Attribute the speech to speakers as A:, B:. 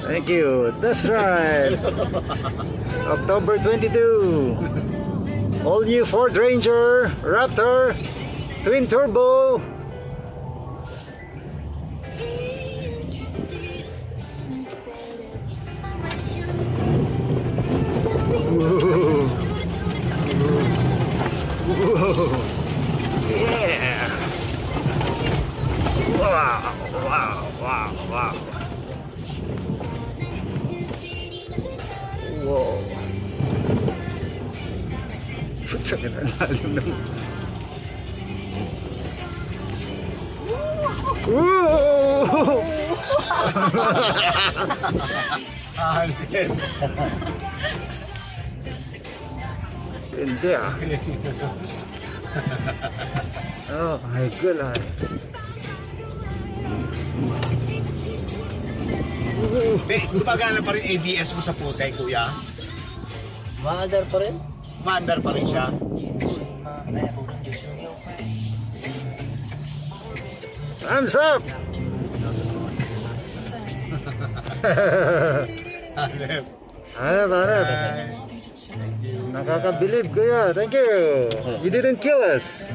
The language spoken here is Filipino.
A: Thank you. Test ride. October 22. All new Ford Ranger, Raptor, twin turbo. Whoa. Whoa. Yeah. Wow, wow, wow, wow. Wow. Putsa ka na lalim naman. Whoa! Hindi ah. Oh my God.
B: Gumagana pa rin ABS mo sa putay, kuya?
C: Maandar pa rin?
B: Maandar pa rin siya?
A: Thumbs up! Hanap. Nakakabilib kuya. Thank you. You didn't kill us.